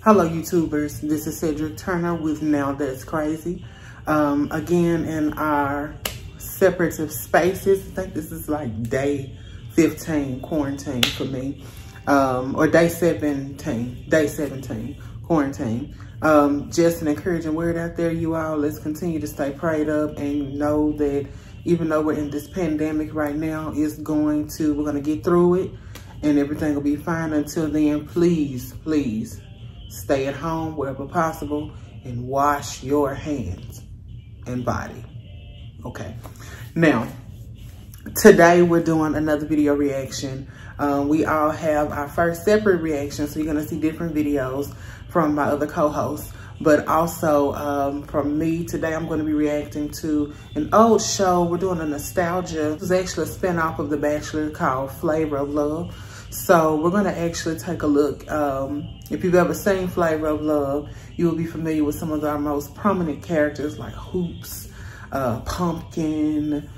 Hello YouTubers, this is Cedric Turner with Now That's Crazy. Again in our separative spaces. I think this is like day 15 quarantine for me. Or day 17 quarantine. Just an encouraging word out there, you all. Let's continue to stay prayed up and know that even though we're in this pandemic right now, we're gonna get through it and everything will be fine. Until then, please stay at home wherever possible and wash your hands and body. Okay. Now, today we're doing another video reaction. We all have our first separate reaction, so you're gonna see different videos from my other co-hosts. But also from me, today I'm gonna be reacting to an old show. We're doing a nostalgia. It was actually a spinoff of The Bachelor called Flavor of Love. So we're gonna actually take a look. If you've ever seen Flavor of Love, you will be familiar with some of our most prominent characters like Hoops, Pumpkin,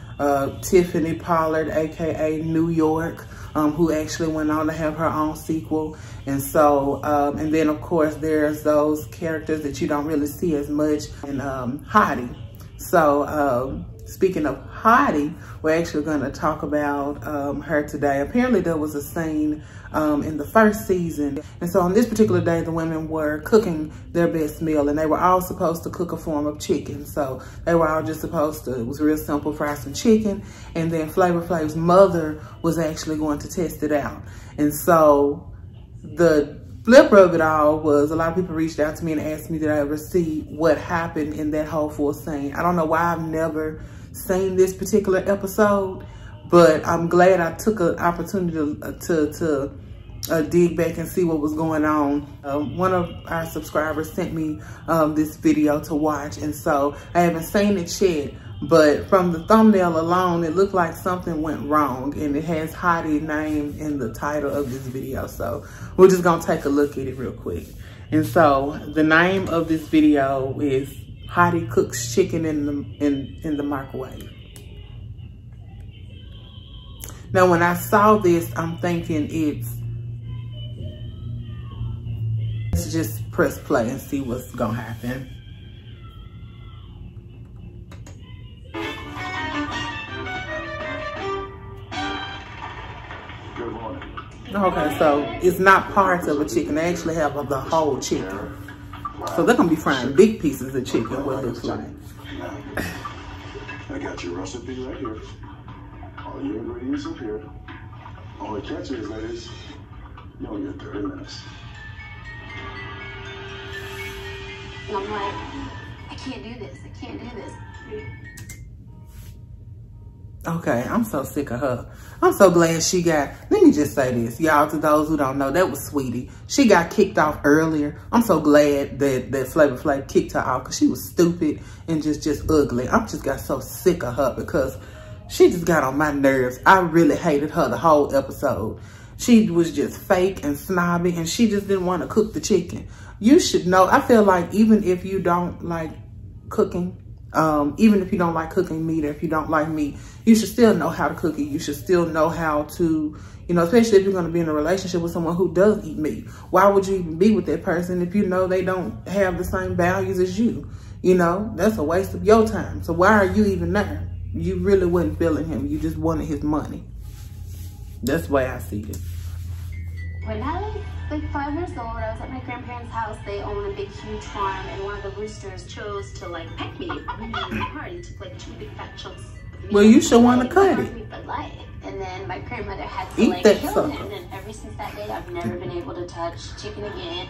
Tiffany Pollard, AKA New York, who actually went on to have her own sequel. And so, and then of course there's those characters that you don't really see as much in Hottie. So speaking of Hottie, we're actually gonna talk about her today. Apparently there was a scene in the first season. And so on this particular day, the women were cooking their best meal and they were all supposed to cook a form of chicken. So they were all just supposed to, it was real simple, fry some chicken. And then Flavor Flav's mother was actually going to test it out. And so the flipper of it all was a lot of people reached out to me and asked me did I ever see what happened in that whole full scene. I don't know why I've never seen this particular episode, but I'm glad I took an opportunity to dig back and see what was going on. One of our subscribers sent me this video to watch, and so I haven't seen it yet, but from the thumbnail alone, it looked like something went wrong, and it has Hottie's name in the title of this video. So we're just gonna take a look at it real quick. And so the name of this video is Hottie Cooks Chicken in the Microwave. Now, when I saw this, I'm thinking let's just press play and see what's gonna happen. Good morning. Okay, so it's not parts of a chicken. They actually have the whole chicken. So they're gonna be frying big pieces of chicken, what it looks like. I got your recipe right here. All your ingredients are here. Only catch is, ladies, you only get 30 minutes. And I'm like, I can't do this. I can't do this. Okay, I'm so sick of her. I'm so glad she got, let me just say this, y'all, to those who don't know, that was Sweetie. She got kicked off earlier. I'm so glad that Flavor Flav kicked her out because she was stupid and just ugly. I just got so sick of her because she just got on my nerves. I really hated her the whole episode. She was just fake and snobby and she just didn't want to cook the chicken. You should know, I feel like even if you don't like cooking, even if you don't like cooking meat or if you don't like meat, you should still know how to cook it. You should still know how to, you know, especially if you're going to be in a relationship with someone who does eat meat. Why would you even be with that person if you know they don't have the same values as you? You know, that's a waste of your time. So why are you even there? You really wasn't feeling him. You just wanted his money. That's the way I see it. When I was like 5 years old, I was at my grandparents' house. They own a big, huge farm, and one of the roosters chose to like peck me really hard. He took like 2 big fat chunks of meat. Well, you should want to cut it. And then my grandmother had to eat like that kill sucker. him. And ever since that day, I've never been able to touch chicken again.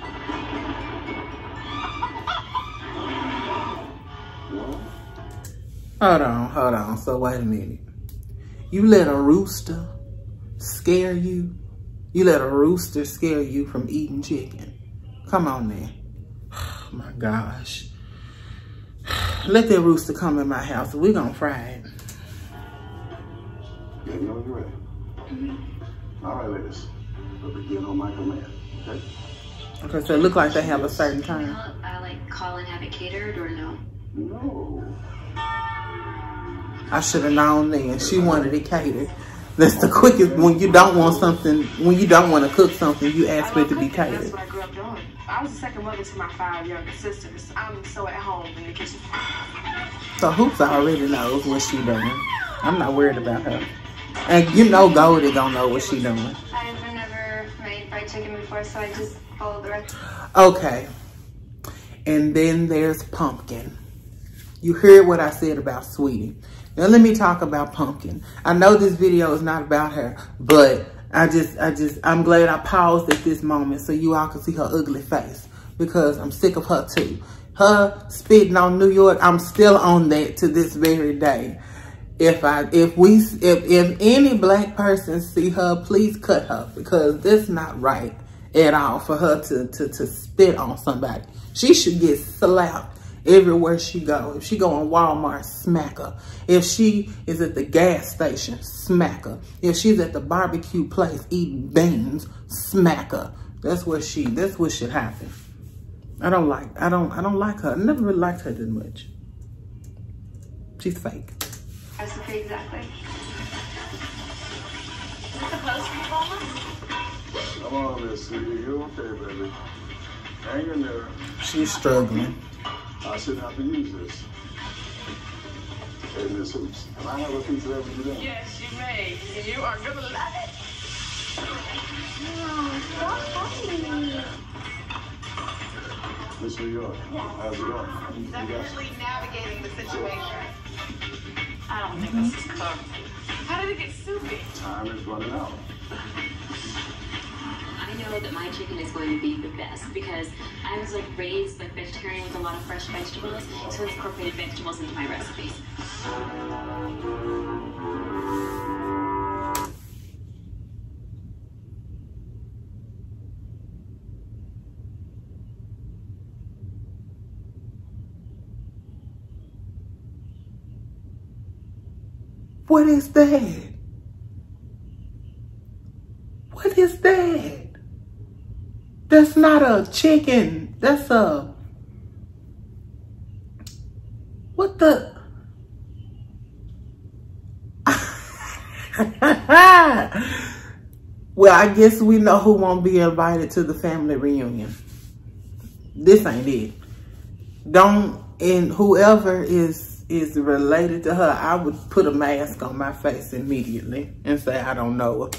Hold on. So wait a minute. You let a rooster scare you? You let a rooster scare you from eating chicken? Come on, man. Oh my gosh. Let that rooster come in my house. We're gonna fry it. Yeah, you know you're ready. All right, ladies. We'll begin on my command, okay? Okay, so it look like they have a certain time. Like call and have it catered or no? No. I should have known then. She wanted it catered. That's the quickest. When you don't want something, when you don't want to cook something, you ask for it to be catered. That's what I grew up doing. I was the second mother to my 5 younger sisters. I'm so at home in the kitchen. So Hoops already knows what she doing. I'm not worried about her. And you know Goldie don't know what she doing. I've never made fried chicken before, so I just followed the recipe. Okay. And then there's Pumpkin. You heard what I said about Sweetie. Now let me talk about Pumpkin. I know this video is not about her, but I'm glad I paused at this moment so you all can see her ugly face, because I'm sick of her too. Her spitting on New York, I'm still on that to this very day. If any black person see her, please cut her, because that's not right at all for her to spit on somebody. She should get slapped everywhere she go. If she go in Walmart, smack her. If she is at the gas station, smack her. If she's at the barbecue place eating beans, smack her. That's what should happen. I don't like her. I never really liked her that much. She's fake. Recipe exactly. Is this supposed to be boneless? Come on, Miss Sweetie. You okay, baby? Hang in there. She's struggling. I shouldn't have to use this. Hey, Miss Hoops, can I have a piece of that when you're done? Yes, you may. And you are gonna love it. Oh, stop talking to me. Miss New York, how's it going? Definitely navigating the situation. I don't think this is cooked. How did it get soupy? Time is running out. I know that my chicken is going to be the best because I was raised vegetarian with a lot of fresh vegetables, so I incorporated vegetables into my recipes. What is that? What is that? That's not a chicken. That's a... What the... Well, I guess we know who won't be invited to the family reunion. This ain't it. And whoever is related to her, I would put a mask on my face immediately and say I don't know her.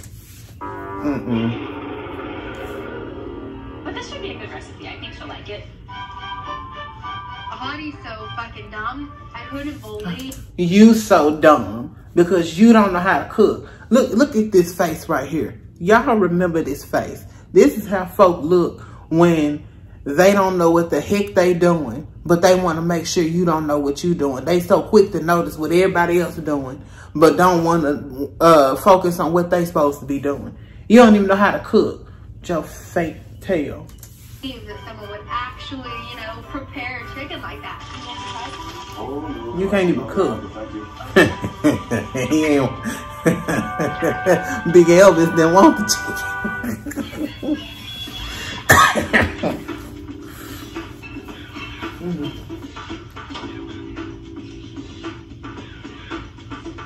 But this should be a good recipe. I think she'll like it. Honey's so fucking dumb. I couldn't believe. You so dumb because you don't know how to cook. Look at this face right here. Y'all remember this face. This is how folk look when they don't know what the heck they doing, but they want to make sure you don't know what you doing. They so quick to notice what everybody else is doing, but don't want to focus on what they supposed to be doing. You don't even know how to cook. Your fake tail. That someone would actually, prepare a chicken like that. You can't even cook. He ain't. Big Elvis didn't want the chicken.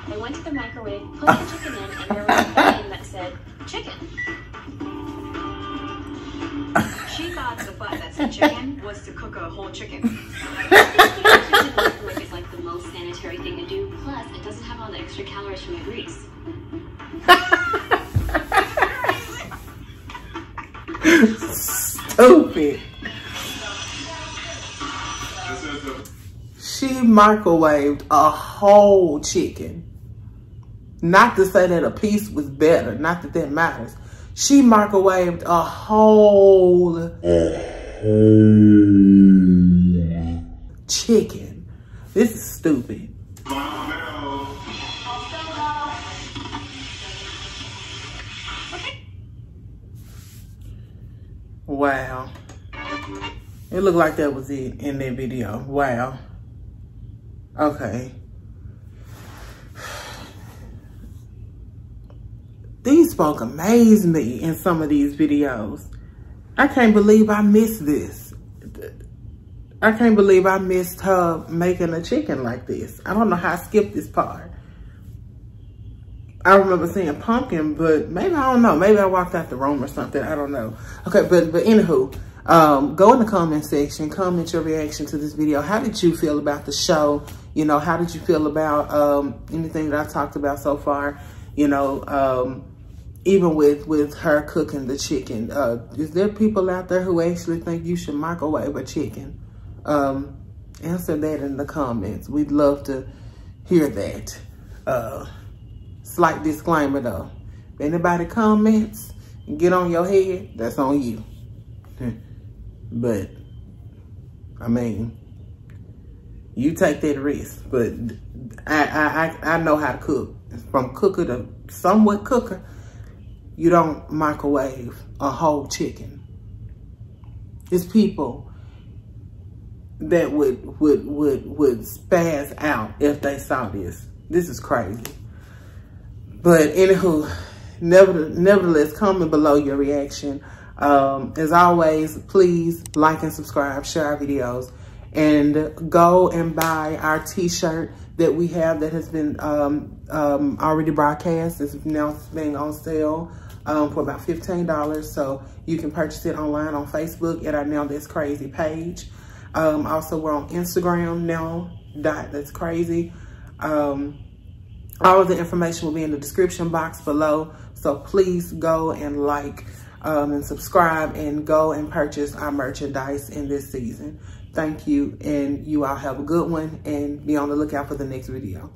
I went to the microwave, put the chicken in, and there was a thing that said, chicken. She thought the butt that said chicken was to cook a whole chicken. The microwave is the most sanitary thing to do, plus it doesn't have all the extra calories from the grease. Stupid. She microwaved a whole chicken. Not to say that a piece was better, not that that matters. She microwaved a whole chicken. This is stupid. Wow. It looked like that was it in that video. Wow. Okay. These folk amaze me in some of these videos. I can't believe I missed this. I can't believe I missed her making a chicken like this. I don't know how I skipped this part. I remember saying pumpkin, but maybe, I don't know. Maybe I walked out the room or something. I don't know. Okay, but anywho, go in the comment section, comment your reaction to this video. How did you feel about the show? You know, how did you feel about anything that I talked about so far? You know, even with her cooking the chicken. Is there people out there who actually think you should microwave a chicken? Answer that in the comments. We'd love to hear that. Slight disclaimer though. If anybody comments and get on your head, that's on you. But, I mean, you take that risk. But I know how to cook. From cooker to somewhat cooker, you don't microwave a whole chicken. It's people that would spaz out if they saw this. This is crazy. But anywho, nevertheless, comment below your reaction. As always, please like and subscribe, share our videos, and go and buy our t-shirt that we have that has been already broadcast. It's now being on sale for about $15. So you can purchase it online on Facebook at our Now That's Crazy page. Also, we're on Instagram now, That's Crazy. All of the information will be in the description box below. So please go and like and subscribe and go and purchase our merchandise in this season. Thank you, and you all have a good one, and be on the lookout for the next video.